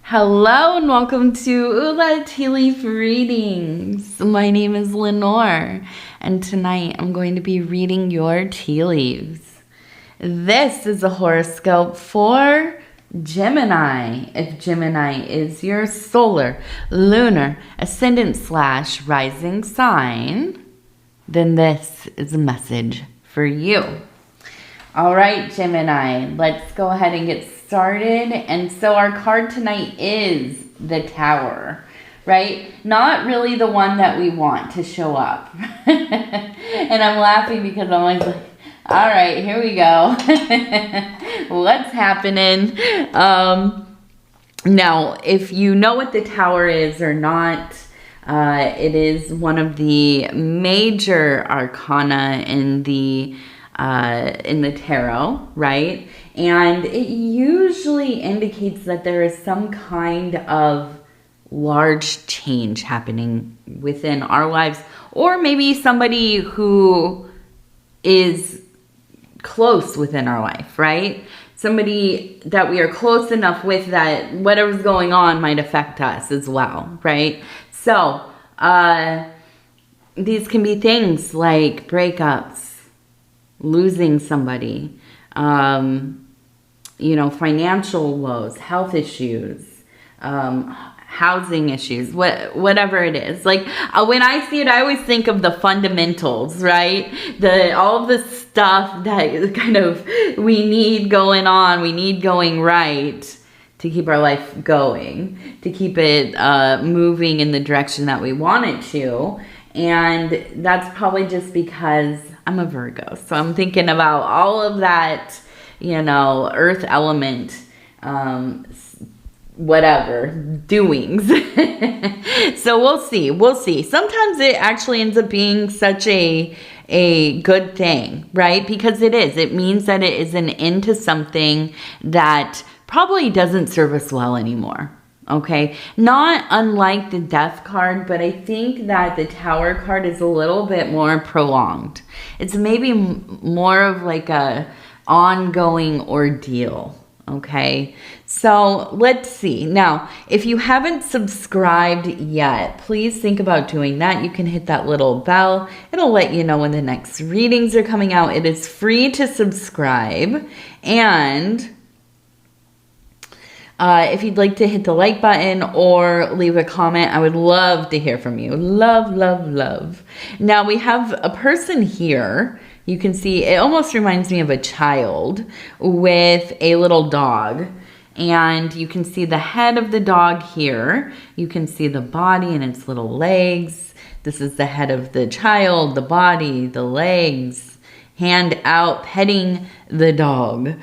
Hello and welcome to Ula Tea Leaf Readings. My name is Lenor and tonight I'm going to be reading your tea leaves. This is a horoscope for Gemini. If Gemini is your solar, lunar, ascendant/rising sign, then this is a message for you. All right, Gemini, let's go ahead and get started. And so our card tonight is the Tower, right? Not really the one that we want to show up. And I'm laughing because I'm like, all right, here we go. What's happening? Now, if you know what the Tower is or not, it is one of the major arcana in the tarot, right? And it usually indicates that there is some kind of large change happening within our lives, or maybe somebody who is close within our life, right? Somebody that we are close enough with that whatever's going on might affect us as well, right? So, these can be things like breakups, losing somebody, financial woes, health issues, housing issues, whatever it is. Like when I see it, I always think of the fundamentals, right? All of the stuff that kind of we need going on, we need going right to keep our life going, to keep it moving in the direction that we want it to. And that's probably just because I'm a Virgo. So I'm thinking about all of that, earth element, whatever, doings. So we'll see. Sometimes it actually ends up being such a good thing, right? Because it is. It means that it is an end to something that probably doesn't serve us well anymore. Okay, not unlike the Death card, but I think that the Tower card is a little bit more prolonged. It's maybe more of like a ongoing ordeal. Okay, so let's see. Now, if you haven't subscribed yet, please think about doing that. You can hit that little bell. It'll let you know when the next readings are coming out. It is free to subscribe. And if you'd like to hit the like button or leave a comment, I would love to hear from you. Love, love, love. Now we have a person here. You can see it almost reminds me of a child with a little dog. And you can see the head of the dog here. You can see the body and its little legs. This is the head of the child, the body, the legs, hand out, petting the dog.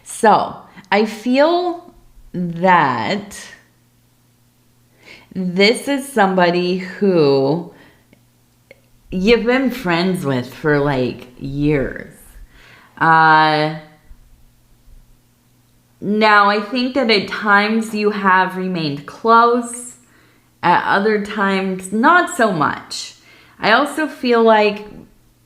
So I feel that this is somebody who you've been friends with for like years. Now I think that at times you have remained close, at other times not so much. I also feel like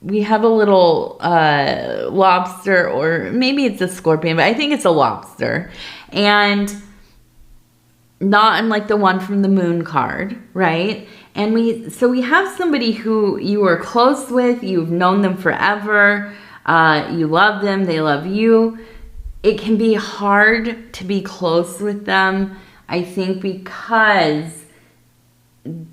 we have a little lobster, or maybe it's a scorpion, but I think it's a lobster. And not unlike the one from the moon card, right? And we have somebody who you are close with, you've known them forever, you love them, they love you. It can be hard to be close with them, I think, because I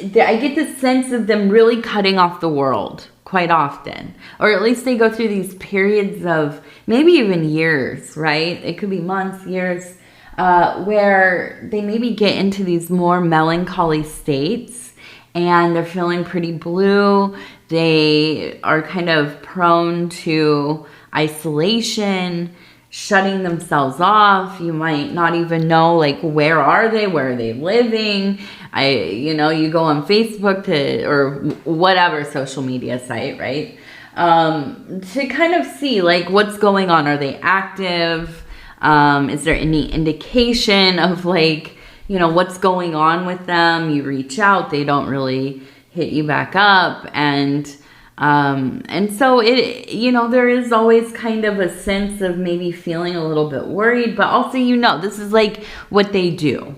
get the sense of them really cutting off the world quite often, or at least they go through these periods of maybe even years, right? It could be months, years, where they maybe get into these more melancholy states and they're feeling pretty blue. They are kind of prone to isolation, shutting themselves off. You might not even know, like, where are they living? You go on Facebook or whatever social media site, right? To kind of see like what's going on. Are they active? Is there any indication of like, what's going on with them? You reach out, they don't really hit you back up. And And so there is always kind of a sense of maybe feeling a little bit worried, but also, this is like what they do.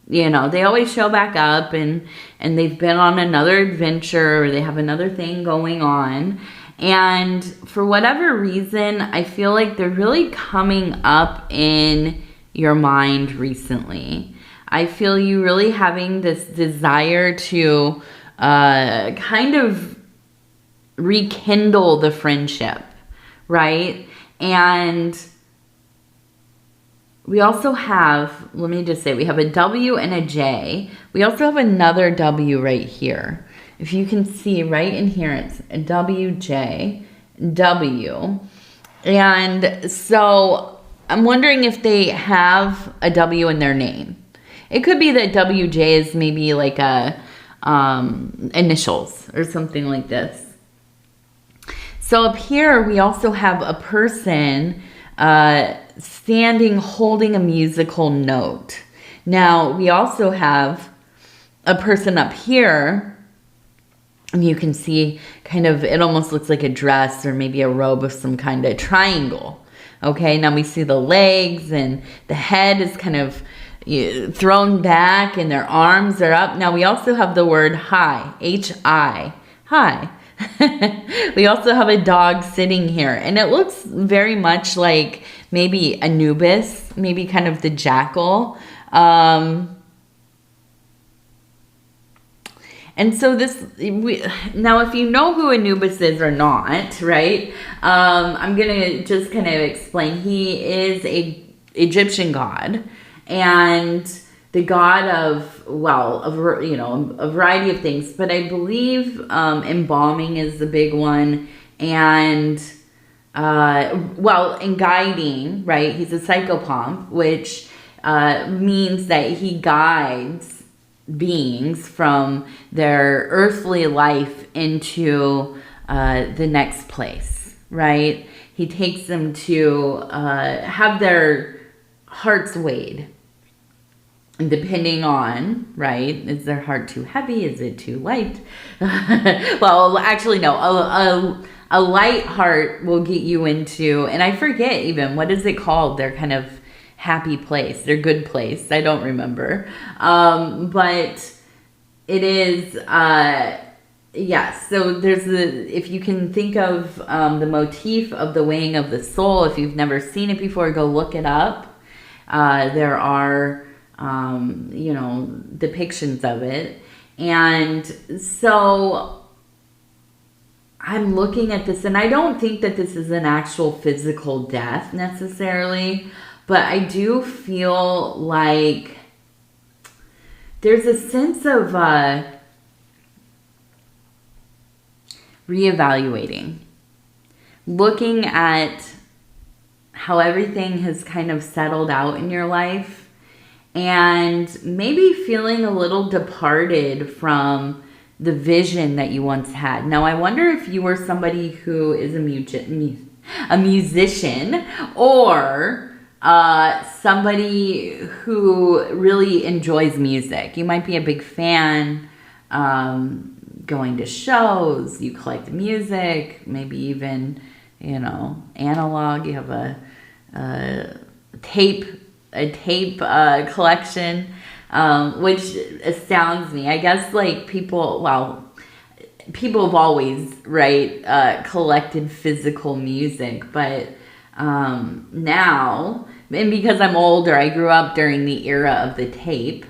They always show back up and they've been on another adventure, or they have another thing going on. And for whatever reason, I feel like they're really coming up in your mind recently. I feel you really having this desire to kind of rekindle the friendship, right? And we also have, let me just say, we have a W and a J. We also have another W right here. If you can see right in here, it's a W, J, W. And so I'm wondering if they have a W in their name. It could be that WJ is maybe like a initials or something like this. So up here, we also have a person standing holding a musical note. Now, we also have a person up here, and you can see kind of, it almost looks like a dress or maybe a robe of some kind of triangle. Okay, now we see the legs, and the head is kind of thrown back, and their arms are up. Now, we also have the word hi, H-I, hi. We also have a dog sitting here, and it looks very much like maybe Anubis, maybe kind of the jackal. And so now if you know who Anubis is or not, right, I'm going to just kind of explain. He is a Egyptian god, and the god of, a variety of things. But I believe embalming is the big one. And, in guiding, right, he's a psychopomp, which means that he guides beings from their earthly life into the next place, right? He takes them to have their hearts weighed. And depending on, right, is their heart too heavy? Is it too light? Well, actually, no. A light heart will get you into, and I forget even, what is it called? Their kind of happy place, their good place. I don't remember. But it is, yes. So there's if you can think of the motif of the weighing of the soul, if you've never seen it before, go look it up. There are depictions of it. And so I'm looking at this, and I don't think that this is an actual physical death necessarily, but I do feel like there's a sense of reevaluating, looking at how everything has kind of settled out in your life, and maybe feeling a little departed from the vision that you once had. Now, I wonder if you were somebody who is a musician, or somebody who really enjoys music. You might be a big fan, going to shows, you collect music, maybe even, analog. You have a tape collection, which astounds me. I guess like people have always, right, collected physical music, but now, and because I'm older, I grew up during the era of the tape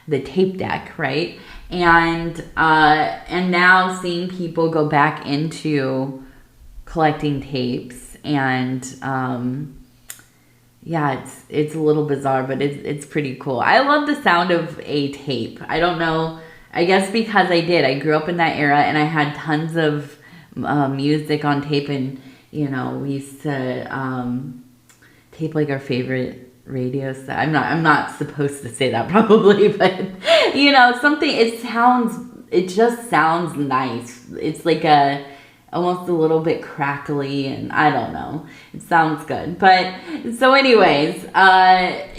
deck, right? And now seeing people go back into collecting tapes, and it's a little bizarre, but it's pretty cool. I love the sound of a tape. I don't know, I guess because I grew up in that era, and I had tons of music on tape, and we used to tape like our favorite radio stuff. I'm not supposed to say that probably, but something, it just sounds nice. It's like almost a little bit crackly, and I don't know. It sounds good. But so anyways, I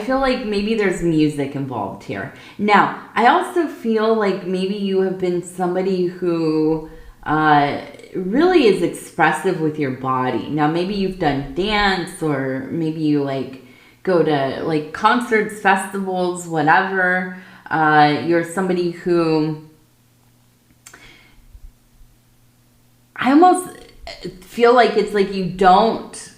feel like maybe there's music involved here. Now, I also feel like maybe you have been somebody who really is expressive with your body. Now, maybe you've done dance, or maybe you like go to like concerts, festivals, whatever. You're somebody who, I almost feel like it's like you don't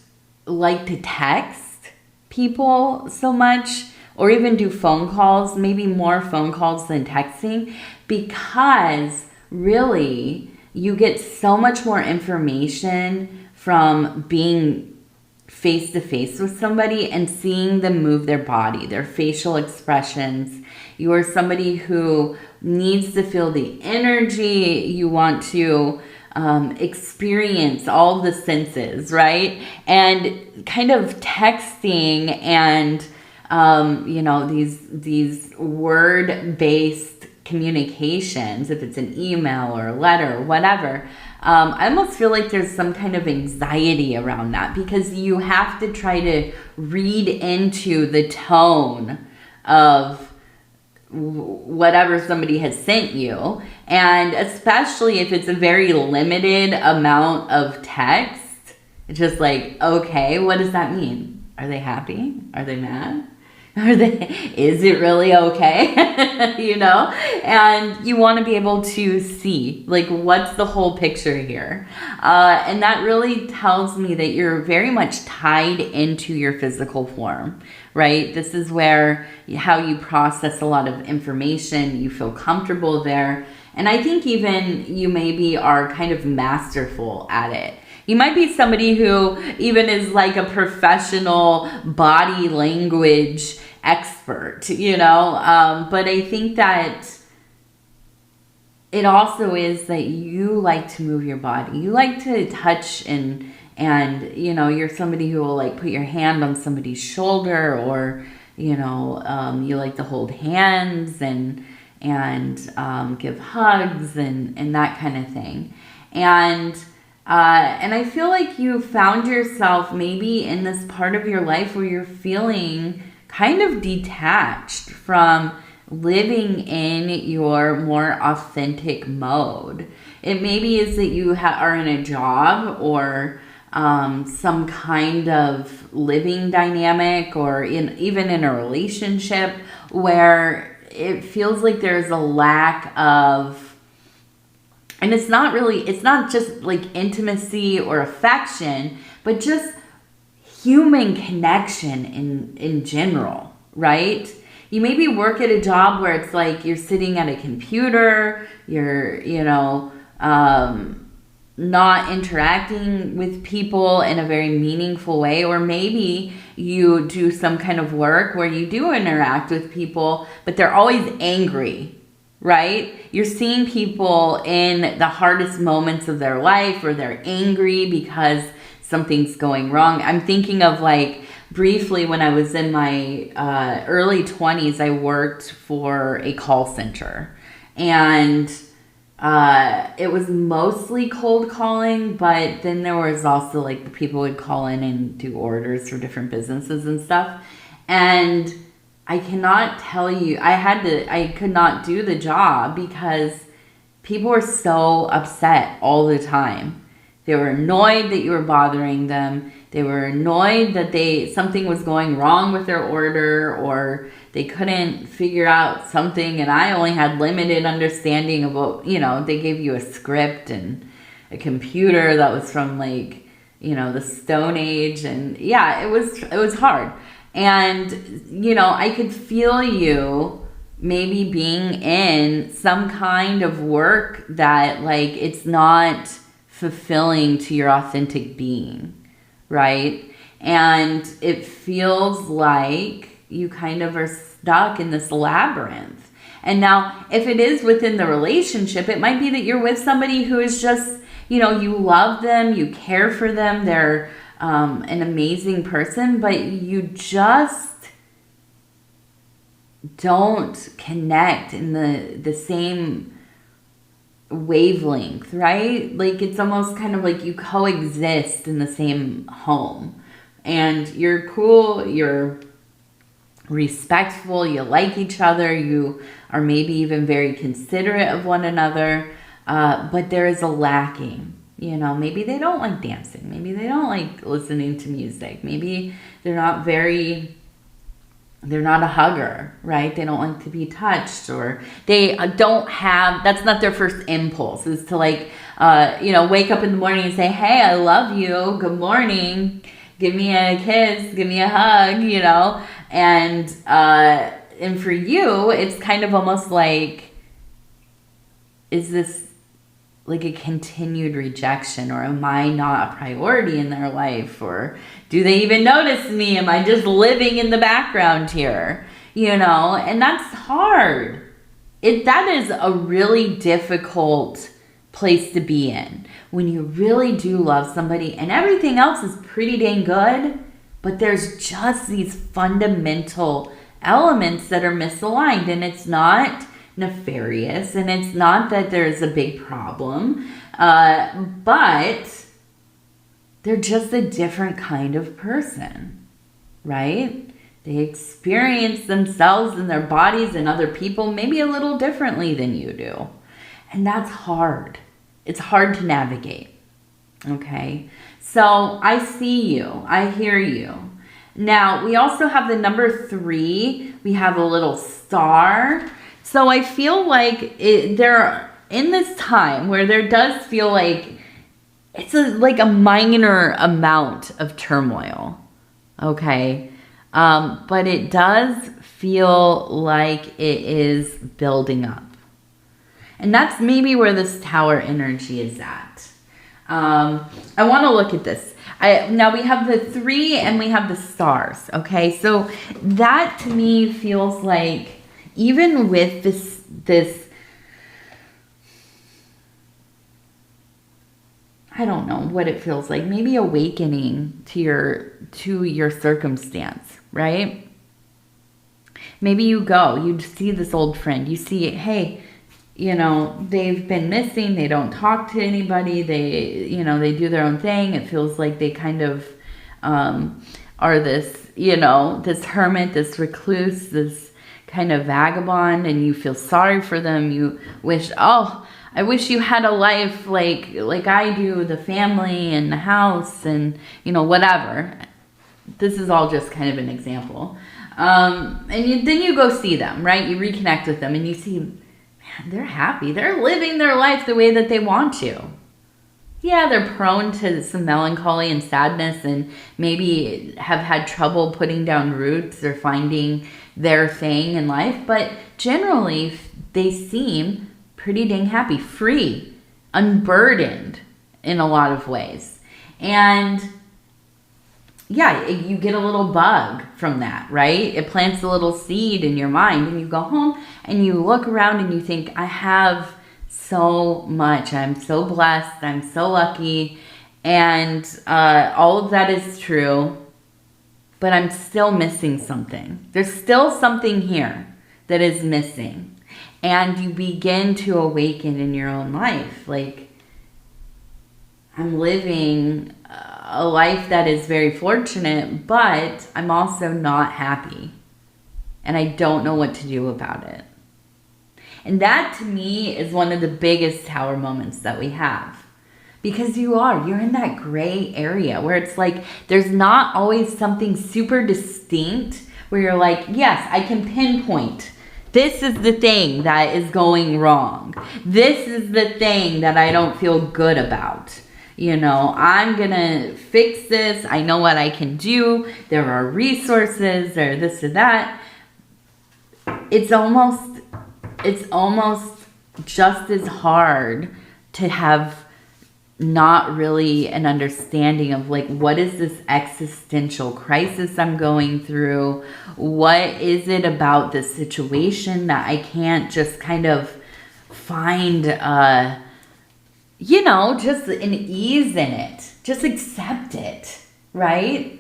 like to text people so much, or even do phone calls, maybe more phone calls than texting, because really you get so much more information from being face to face with somebody and seeing them move their body, their facial expressions. You are somebody who needs to feel the energy. You want to experience all the senses, right? And kind of texting and these word-based communications, if it's an email or a letter or whatever, I almost feel like there's some kind of anxiety around that, because you have to try to read into the tone of whatever somebody has sent you. And especially if it's a very limited amount of text, it's just like, okay, what does that mean? Are they happy? Are they mad? Is it really okay? And you want to be able to see, like, what's the whole picture here? And that really tells me that you're very much tied into your physical form, right? This is where how you process a lot of information, you feel comfortable there. And I think even you maybe are kind of masterful at it. You might be somebody who even is like a professional body language expert, but I think that it also is that you like to move your body. You like to touch and you're somebody who will like put your hand on somebody's shoulder, or, you like to hold hands and give hugs and that kind of thing. And I feel like you found yourself maybe in this part of your life where you're feeling kind of detached from living in your more authentic mode. It maybe is that you are in a job or some kind of living dynamic, or even in a relationship where it feels like there's a lack of, and it's not just like intimacy or affection, but just human connection in general, right? You maybe work at a job where it's like you're sitting at a computer, you're, not interacting with people in a very meaningful way, or maybe you do some kind of work where you do interact with people, but they're always angry, right? You're seeing people in the hardest moments of their life, or they're angry because something's going wrong. I'm thinking of like briefly when I was in my early 20s, I worked for a call center, and it was mostly cold calling, but then there was also like the people would call in and do orders for different businesses and stuff. And I cannot tell you, I could not do the job because people were so upset all the time. They were annoyed that you were bothering them. They were annoyed that something was going wrong with their order, or they couldn't figure out something, and I only had limited understanding of what, they gave you a script and a computer that was from like, the Stone Age, and yeah, it was hard. And, I could feel you maybe being in some kind of work that like it's not fulfilling to your authentic being, right? And it feels like you kind of are stuck in this labyrinth. And now, if it is within the relationship, it might be that you're with somebody who is just, you love them, you care for them, they're an amazing person, but you just don't connect in the same wavelength, right? Like it's almost kind of like you coexist in the same home, and you're cool, you're respectful, you like each other, you are maybe even very considerate of one another, but there is a lacking. You know, maybe they don't like dancing. Maybe they don't like listening to music. Maybe they're not a hugger, right? They don't like to be touched, or they don't have, that's not their first impulse, is to like, wake up in the morning and say, hey, I love you. Good morning. Give me a kiss. Give me a hug, And for you, it's kind of almost like, is this like a continued rejection, or am I not a priority in their life, or do they even notice me? Am I just living in the background here? And that's hard. That is a really difficult place to be in, when you really do love somebody and everything else is pretty dang good, but there's just these fundamental elements that are misaligned, and it's not nefarious, and it's not that there's a big problem, but they're just a different kind of person, right? They experience themselves and their bodies and other people maybe a little differently than you do, and that's hard. It's hard to navigate, okay? So I see you, I hear you. Now, we also have the number 3. We have a little star. So I feel like there, in this time where there does feel like it's like a minor amount of turmoil, okay? But it does feel like it is building up. And that's maybe where this Tower energy is at. I want to look at this. Now we have the 3 and we have the stars, okay? So that to me feels like, even with this, I don't know what it feels like, maybe awakening to your circumstance, right? Maybe you see this old friend, you see, hey, they've been missing, they don't talk to anybody, they do their own thing. It feels like they kind of are this, this hermit, this recluse, this kind of vagabond, and you feel sorry for them. You wish, I wish you had a life like I do, the family and the house and, whatever. This is all just kind of an example. Then you go see them, right? You reconnect with them and you see, man, they're happy. They're living their life the way that they want to. Yeah, they're prone to some melancholy and sadness, and maybe have had trouble putting down roots or finding their thing in life, but generally they seem pretty dang happy, free, unburdened in a lot of ways. And yeah, you get a little bug from that, right? It plants a little seed in your mind, and you go home and you look around and you think, I have so much. I'm so blessed. I'm so lucky. And all of that is true, but I'm still missing something. There's still something here that is missing. And you begin to awaken in your own life. Like, I'm living a life that is very fortunate, but I'm also not happy. And I don't know what to do about it. And that to me is one of the biggest Tower moments that we have. Because you're in that gray area where it's like, there's not always something super distinct where you're like, yes, I can pinpoint. This is the thing that is going wrong. This is the thing that I don't feel good about. I'm going to fix this. I know what I can do. There are resources or this or that. It's almost just as hard to have not really an understanding of like, what is this existential crisis I'm going through? What is it about this situation that I can't just kind of find, just an ease in it, just accept it, right?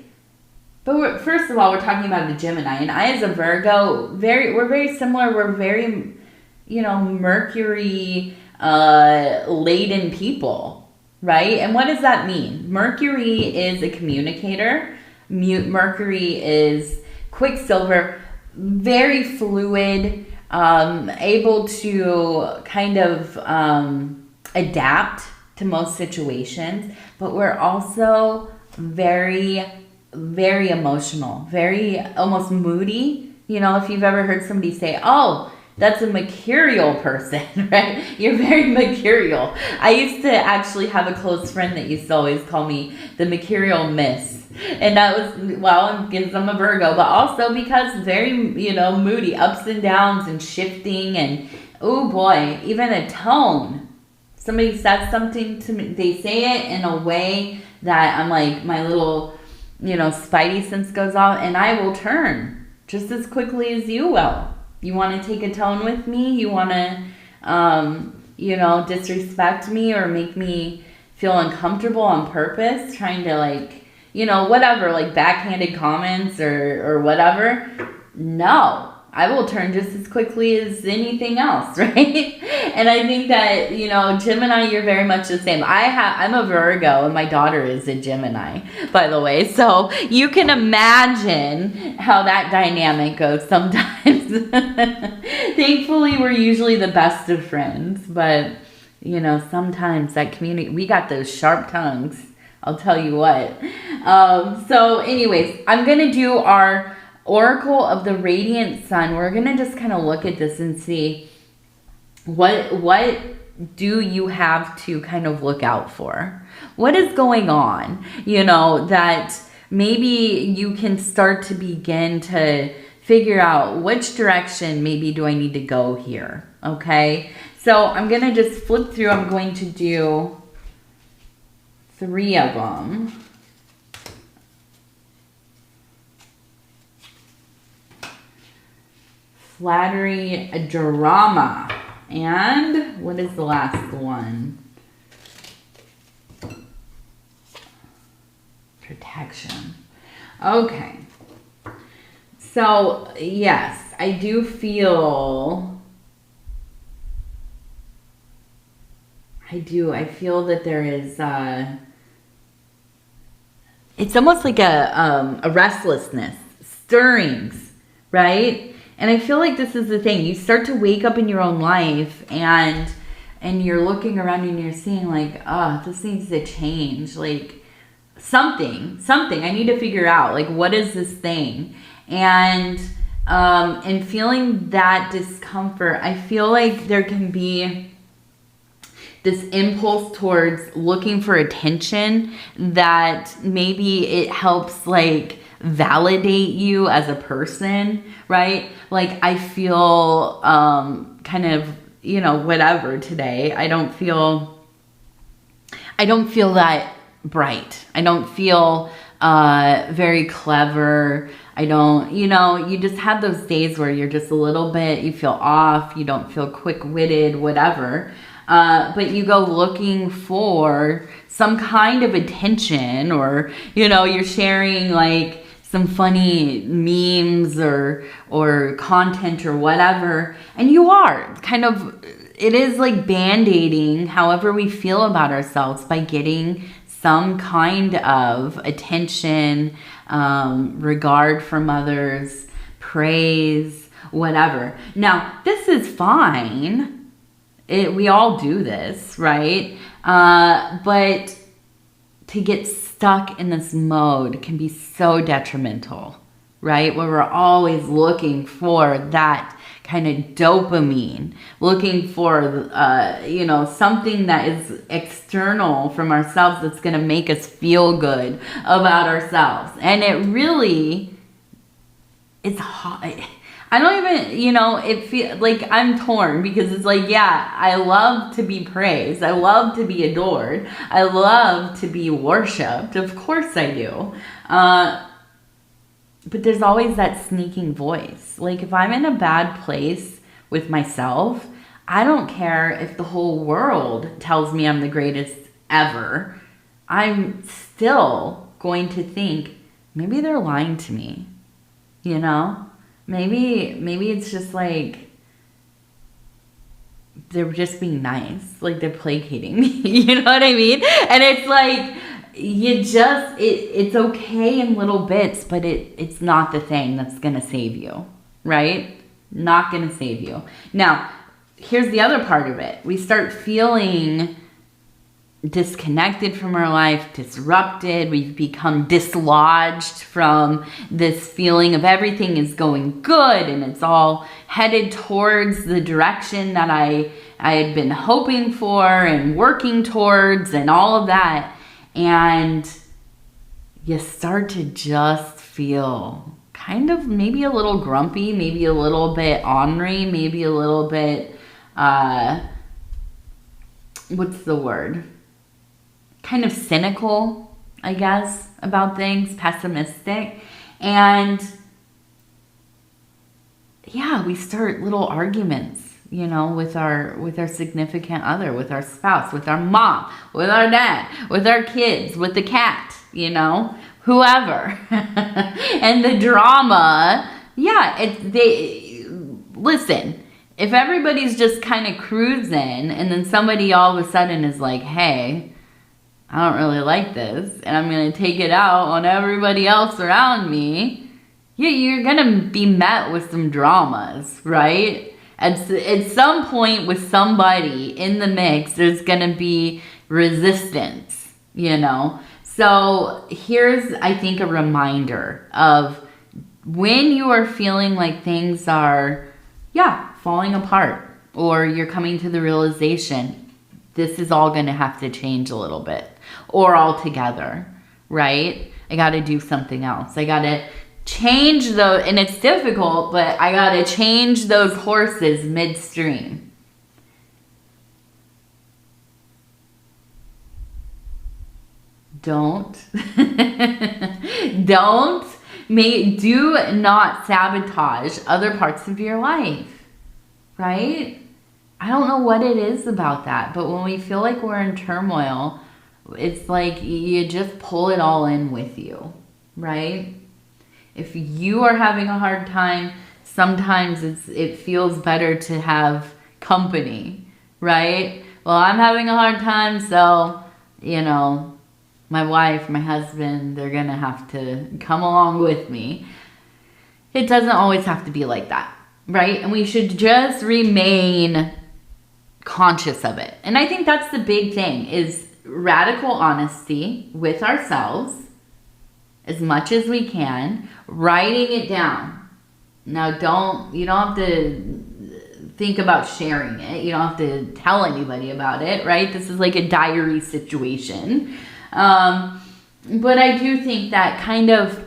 But first of all, we're talking about the Gemini, and I as a Virgo, we're very similar. We're very, Mercury laden people. Right? And what does that mean? Mercury is a communicator. Mercury is Quicksilver, very fluid, able to kind of adapt to most situations, but we're also very, very emotional, very almost moody. You know, if you've ever heard somebody say, oh, that's a mercurial person, right? You're very mercurial. I used to actually have a close friend that used to always call me the mercurial miss. And that was, well, because I'm a Virgo, but also because very, you know, moody, ups and downs and shifting. And, oh boy, even a tone. Somebody says something to me, they say it in a way that I'm like, my little, you know, spidey sense goes off, and I will turn just as quickly as you will. You want to take a tone with me? You want to, you know, disrespect me or make me feel uncomfortable on purpose, trying to, like, you know, whatever, like backhanded comments or whatever? No, I will turn just as quickly as anything else, right? And I think that, you know, Gemini, you're very much the same. I'm a Virgo, and my daughter is a Gemini, by the way. So you can imagine how that dynamic goes sometimes. Thankfully, we're usually the best of friends, but, you know, sometimes that community, we got those sharp tongues, I'll tell you what. So anyways, I'm going to do our Oracle of the Radiant Sun. We're going to just kind of look at this and see what do you have to kind of look out for? What is going on? You know, that maybe you can start to begin to figure out which direction maybe do I need to go here, okay? So I'm going to just flip through. I'm going to do 3 of them. Flattery, drama, and what is the last one? Protection. Okay. So, yes, I do feel... I feel that there is... it's almost like a restlessness, stirrings, right? And I feel like this is the thing. You start to wake up in your own life and you're looking around and you're seeing like, oh, this needs to change. Like something I need to figure out. Like, what is this thing? And feeling that discomfort, I feel like there can be this impulse towards looking for attention that maybe it helps like validate you as a person, right? Like I feel kind of, you know, whatever today. I don't feel that bright. I don't feel very clever. I don't, you know, you just have those days where you're just a little bit, you feel off, you don't feel quick-witted, whatever. But you go looking for some kind of attention, or, you know, you're sharing like some funny memes or content or whatever. And you are kind of, it is like band-aiding however we feel about ourselves by getting some kind of attention, regard from others, praise, whatever. Now, this is fine. We all do this, right? But to get stuck in this mode can be so detrimental, right? Where we're always looking for that kind of dopamine, looking for, you know, something that is external from ourselves that's going to make us feel good about ourselves. And it really, it's hot. I don't even, you know, it feels like I'm torn because it's like, yeah, I love to be praised. I love to be adored. I love to be worshipped. Of course I do. But there's always that sneaking voice. Like if I'm in a bad place with myself, I don't care if the whole world tells me I'm the greatest ever. I'm still going to think, maybe they're lying to me, you know? Maybe it's just like they're just being nice, like they're placating me. You know what I mean? And it's like it's okay in little bits, but it's not the thing that's gonna save you, right? Not gonna save you. Now, here's the other part of it. We start feeling disconnected from our life, disrupted. We've become dislodged from this feeling of everything is going good and it's all headed towards the direction that I had been hoping for and working towards and all of that. And you start to just feel kind of maybe a little grumpy, maybe a little bit ornery, maybe a little bit, what's the word? Kind of cynical, I guess, about things, pessimistic. And yeah, we start little arguments, you know, with our significant other, with our spouse, with our mom, with our dad, with our kids, with the cat, you know, whoever. And the drama, yeah, listen, if everybody's just kind of cruising and then somebody all of a sudden is like, hey, I don't really like this and I'm going to take it out on everybody else around me, yeah, you're going to be met with some dramas, right? At some point with somebody in the mix, there's going to be resistance, you know? So here's, I think, a reminder of when you are feeling like things are, yeah, falling apart, or you're coming to the realization, this is all going to have to change a little bit or altogether, right? I got to do something else. I got to change and it's difficult, but I got to change those horses midstream. Do not sabotage other parts of your life, right? I don't know what it is about that, but when we feel like we're in turmoil, it's like you just pull it all in with you, right? If you are having a hard time, sometimes it feels better to have company, right? Well, I'm having a hard time, so, you know, my wife, my husband, they're going to have to come along with me. It doesn't always have to be like that, right? And we should just remain conscious of it. And I think that's the big thing, is radical honesty with ourselves as much as we can, writing it down. Now, you don't have to think about sharing it. You don't have to tell anybody about it, right? This is like a diary situation. But I do think that kind of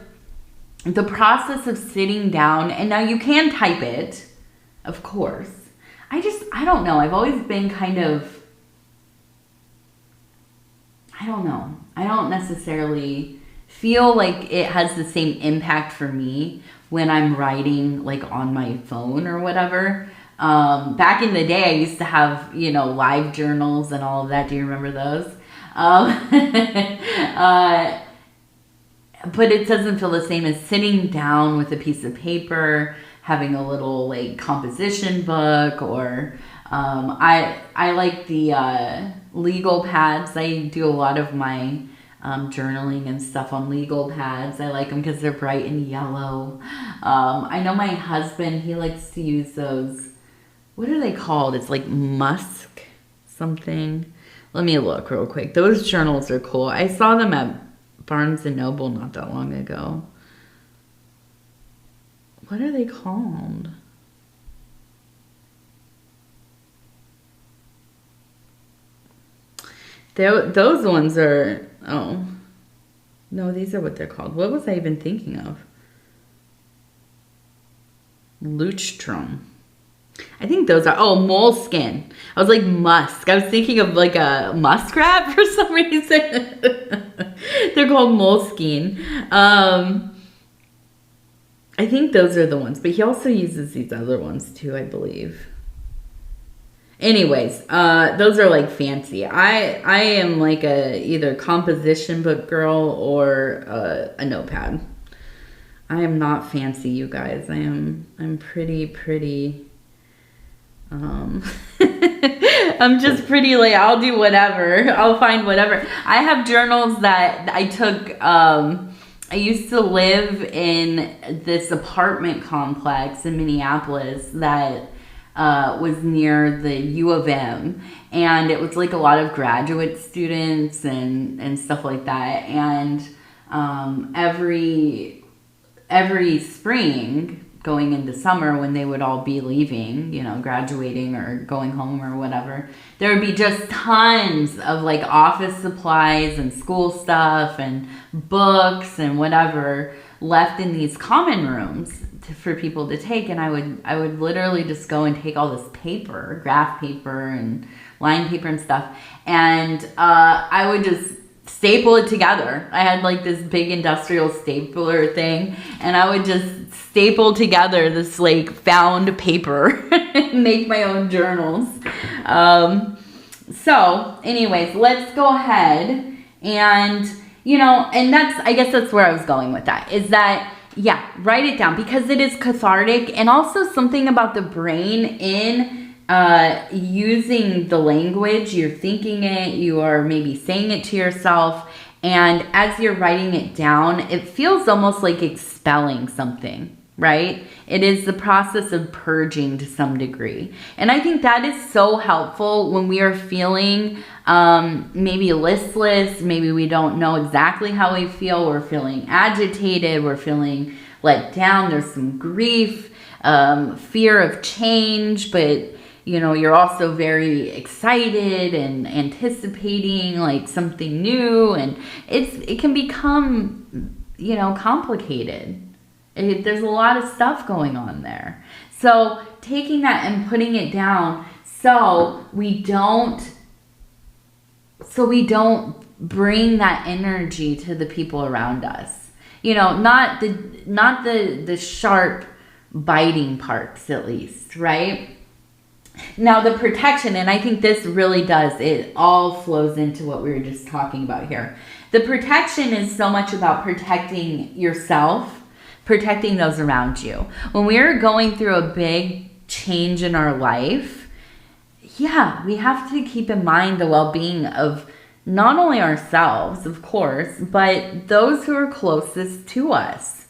the process of sitting down, and now you can type it, of course. I don't know. I've always been kind of, I don't know. I don't necessarily feel like it has the same impact for me when I'm writing like on my phone or whatever. Back in the day, I used to have, you know, live journals and all of that. Do you remember those? But it doesn't feel the same as sitting down with a piece of paper, having a little like composition book, or I like the legal pads. I do a lot of my journaling and stuff on legal pads. I like them because they're bright and yellow. I know my husband, he likes to use those. What are they called? It's like musk something. Let me look real quick. Those journals are cool. I saw them at Barnes & Noble not that long ago. What are they called? Those ones are, oh. No, these are what they're called. What was I even thinking of? Leuchtturm. I think those are, oh, moleskin. I was like musk. I was thinking of like a muskrat for some reason. They're called moleskin. I think those are the ones, but he also uses these other ones too, I believe. Anyways, those are like fancy. I am like a either composition book girl or a notepad. I am not fancy, you guys. I'm pretty I'm just pretty like, I'll do whatever. I'll find whatever. I have journals that I took, I used to live in this apartment complex in Minneapolis that was near the U of M, and it was like a lot of graduate students and stuff like that. And every spring going into summer, when they would all be leaving, you know, graduating or going home or whatever, there would be just tons of like office supplies and school stuff and books and whatever left in these common rooms for people to take. And I would literally just go and take all this paper, graph paper and line paper and stuff, and I would just staple it together. I had like this big industrial stapler thing, and I would just staple together this like found paper and make my own journals. So anyways, let's go ahead and, you know, and I guess that's where I was going with that, is that, yeah, write it down, because it is cathartic, and also something about the brain in using the language. You're thinking it, you are maybe saying it to yourself, and as you're writing it down, it feels almost like expelling something, right? It is the process of purging to some degree. And I think that is so helpful when we are feeling maybe listless, maybe we don't know exactly how we feel, we're feeling agitated, we're feeling let down, there's some grief, fear of change, but you know, you're also very excited and anticipating like something new, and it can become, you know, complicated. There's a lot of stuff going on there. So taking that and putting it down so we don't bring that energy to the people around us. You know, not the sharp biting parts, at least, right? Now the protection, and I think this really does, it all flows into what we were just talking about here. The protection is so much about protecting yourself, protecting those around you. When we are going through a big change in our life, yeah, we have to keep in mind the well-being of not only ourselves, of course, but those who are closest to us,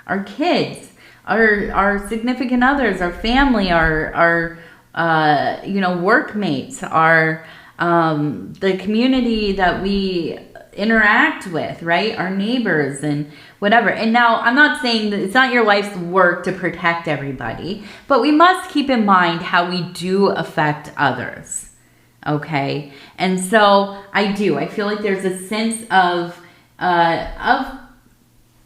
our kids, our significant others, our family, our you know, workmates, our the community that we interact with, right? Our neighbors and whatever. And now I'm not saying that it's not your life's work to protect everybody, but we must keep in mind how we do affect others. Okay? And so I feel like there's a sense of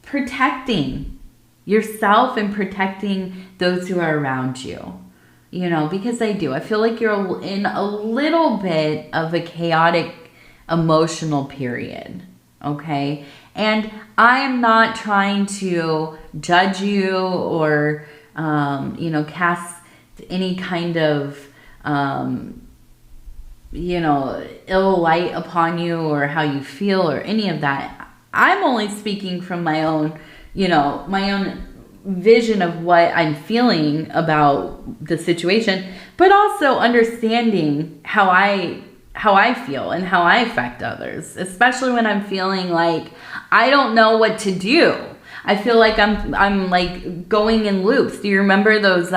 protecting yourself and protecting those who are around you. You know, because I feel like you're in a little bit of a chaotic emotional period, okay? And I am not trying to judge you or, you know, cast any kind of, you know, ill light upon you or how you feel or any of that. I'm only speaking from my own, you know, my own vision of what I'm feeling about the situation, but also understanding how I feel and how I affect others, especially when I'm feeling like I don't know what to do. I feel like I'm like going in loops. Do you remember those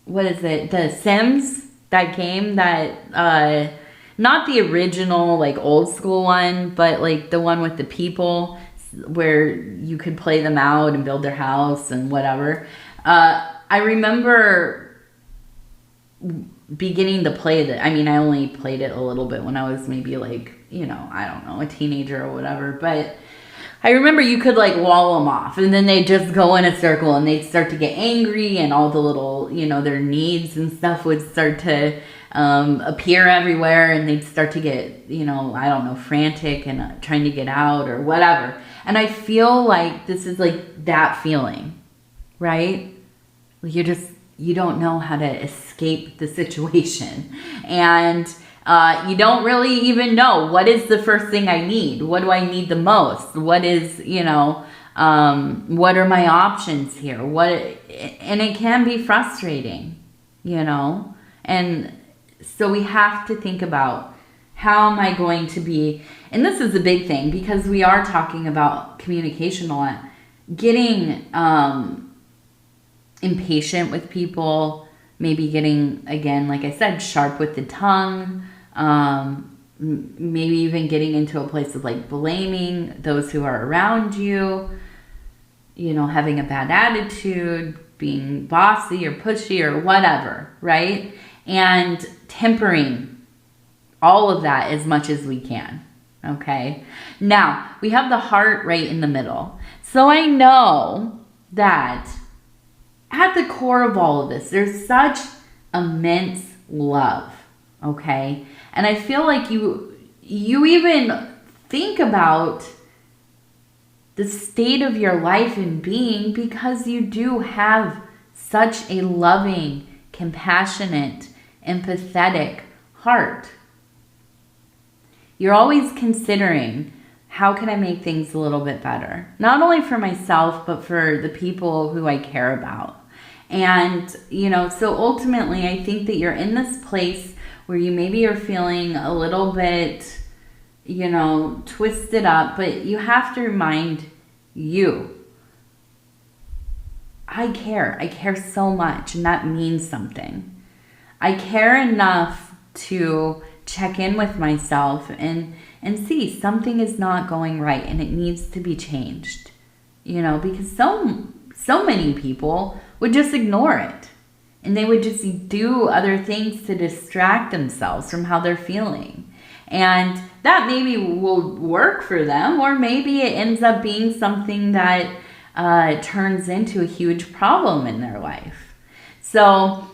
what is it? The Sims, that game that not the original like old school one, but like the one with the people where you could play them out and build their house and whatever. I remember beginning to play that. I mean, I only played it a little bit when I was maybe like, you know, I don't know, a teenager or whatever. But I remember you could like wall them off and then they'd just go in a circle and they'd start to get angry and all the little, you know, their needs and stuff would start to appear everywhere, and they'd start to get, you know, I don't know, frantic and trying to get out or whatever. And I feel like this is like that feeling, right? You don't know how to escape the situation. And you don't really even know what is the first thing I need. What do I need the most? What is, you know, what are my options here? And it can be frustrating, you know? And so we have to think about, how am I going to be, and this is a big thing because we are talking about communication a lot, getting impatient with people, maybe getting, again, like I said, sharp with the tongue, maybe even getting into a place of like blaming those who are around you, you know, having a bad attitude, being bossy or pushy or whatever, right? And tempering all of that as much as we can, okay? Now, we have the heart right in the middle. So I know that at the core of all of this, there's such immense love, okay? And I feel like you even think about the state of your life and being because you do have such a loving, compassionate, empathetic heart. You're always considering, how can I make things a little bit better? Not only for myself, but for the people who I care about. And, you know, so ultimately, I think that you're in this place where you maybe are feeling a little bit, you know, twisted up, but you have to remind you, I care. I care so much, and that means something. I care enough to check in with myself and see something is not going right and it needs to be changed. You know, because so many people would just ignore it. And they would just do other things to distract themselves from how they're feeling. And that maybe will work for them, or maybe it ends up being something that turns into a huge problem in their life. So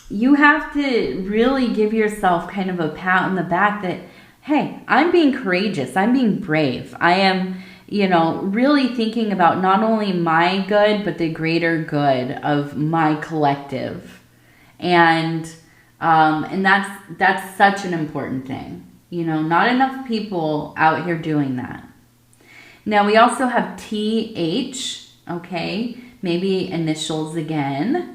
you have to really give yourself kind of a pat on the back that, hey, I'm being courageous. I'm being brave. I am, you know, really thinking about not only my good, but the greater good of my collective. And that's such an important thing. You know, not enough people out here doing that. Now we also have TH, okay? Maybe initials again.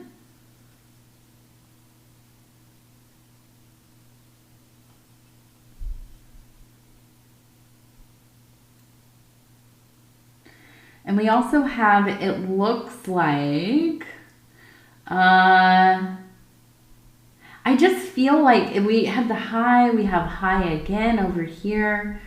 And we also have, it looks like, I just feel like if we have the high, we have high again over here.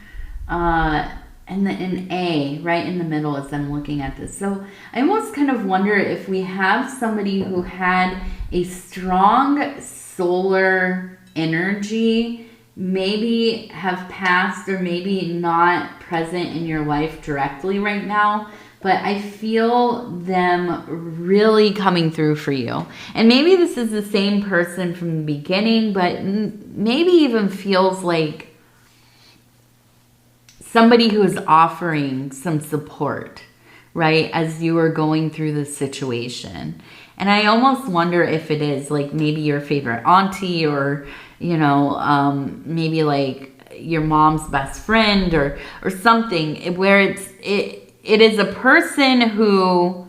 And then an A right in the middle as I'm looking at this. So I almost kind of wonder if we have somebody who had a strong solar energy, maybe have passed or maybe not present in your life directly right now, but I feel them really coming through for you. And maybe this is the same person from the beginning, but maybe even feels like somebody who is offering some support, right, as you are going through this situation. And I almost wonder if it is like maybe your favorite auntie, or, you know, maybe like your mom's best friend, or something where it is a person who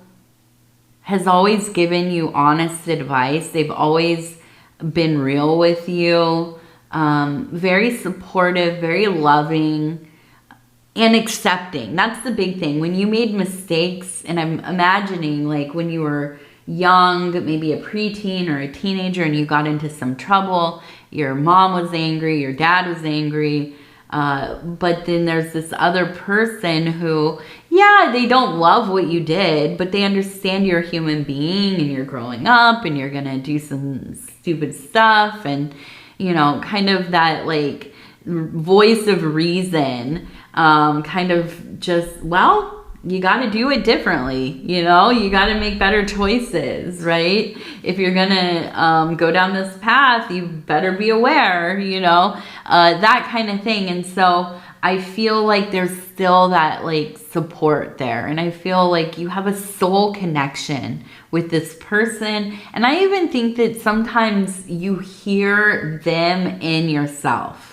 has always given you honest advice. They've always been real with you, very supportive, very loving, and accepting. That's the big thing. When you made mistakes, and I'm imagining like when you were young, maybe a preteen or a teenager, and you got into some trouble, your mom was angry, your dad was angry, but then there's this other person who, yeah, they don't love what you did, but they understand you're a human being and you're growing up and you're gonna do some stupid stuff, and, you know, kind of that like voice of reason, kind of just, well, you got to do it differently, you know, you got to make better choices, right? If you're going to go down this path, you better be aware, you know, that kind of thing. And so I feel like there's still that like support there. And I feel like you have a soul connection with this person. And I even think that sometimes you hear them in yourself.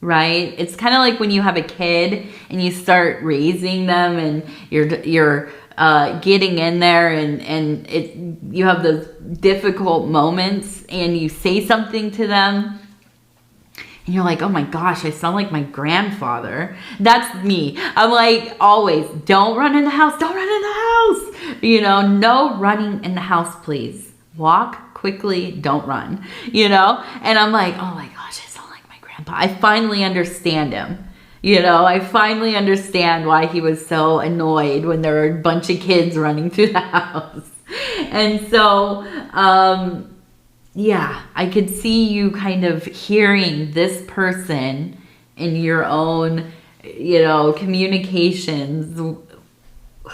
Right? It's kind of like when you have a kid and you start raising them, and you're getting in there, and you have those difficult moments, and you say something to them and you're like, oh my gosh, I sound like my grandfather. That's me. I'm like, always, don't run in the house. Don't run in the house. You know, no running in the house, please. Walk quickly. quickly, don't run, you know? And I'm like, oh my gosh, I sound like my grandpa. I finally understand him. You know, I finally understand why he was so annoyed when there were a bunch of kids running through the house. And so, yeah, I could see you kind of hearing this person in your own, you know, communications,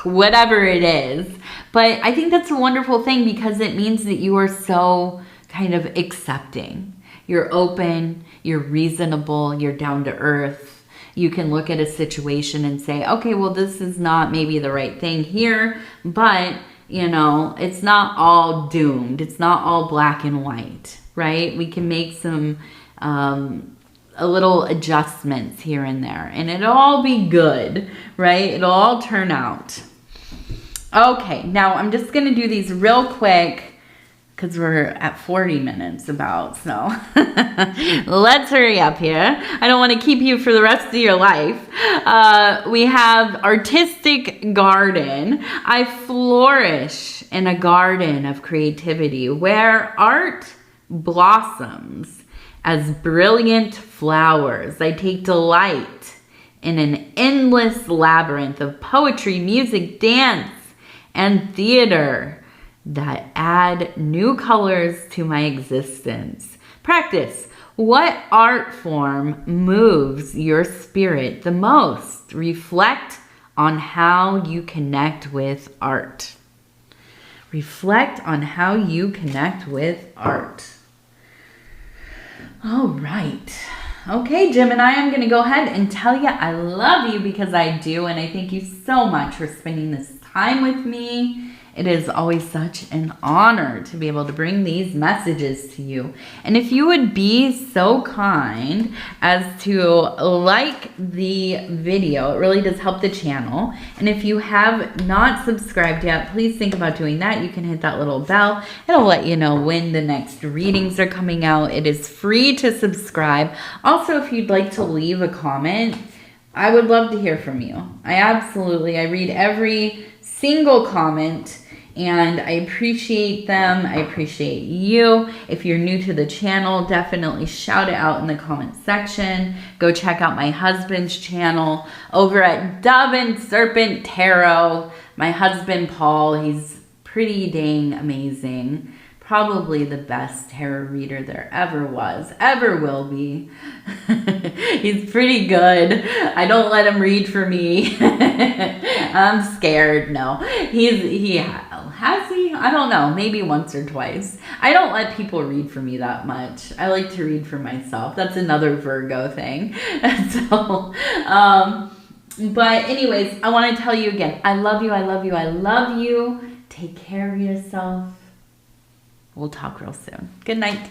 whatever it is. But I think that's a wonderful thing because it means that you are so kind of accepting. You're open, you're reasonable, you're down to earth. You can look at a situation and say, okay, well, this is not maybe the right thing here, but, you know, it's not all doomed. It's not all black and white, right? We can make some a little adjustments here and there, and it'll all be good, right? It'll all turn out. Okay, now I'm just going to do these real quick because we're at 40 minutes about, so let's hurry up here. I don't want to keep you for the rest of your life. We have artistic garden. I flourish in a garden of creativity where art blossoms as brilliant flowers. I take delight in an endless labyrinth of poetry, music, dance, and theater that add new colors to my existence. Practice. What art form moves your spirit the most? Reflect on how you connect with art. Reflect on how you connect with art. All right. Okay, Gemini, I'm going to go ahead and tell you I love you because I do, and I thank you so much for spending this time with me. It is always such an honor to be able to bring these messages to you. And if you would be so kind as to like the video, it really does help the channel. And if you have not subscribed yet, please think about doing that. You can hit that little bell. It'll let you know when the next readings are coming out. It is free to subscribe. Also, if you'd like to leave a comment, I would love to hear from you. I read every single comment and I appreciate them. I appreciate you. If you're new to the channel, definitely shout it out in the comment section. Go check out my husband's channel over at Dove and Serpent Tarot. My husband, Paul, he's pretty dang amazing. Probably the best tarot reader there ever was, ever will be. He's pretty good. I don't let him read for me. I'm scared. No, he has he? I don't know. Maybe once or twice. I don't let people read for me that much. I like to read for myself. That's another Virgo thing. So, but anyways, I want to tell you again, I love you. I love you. I love you. Take care of yourself. We'll talk real soon. Good night.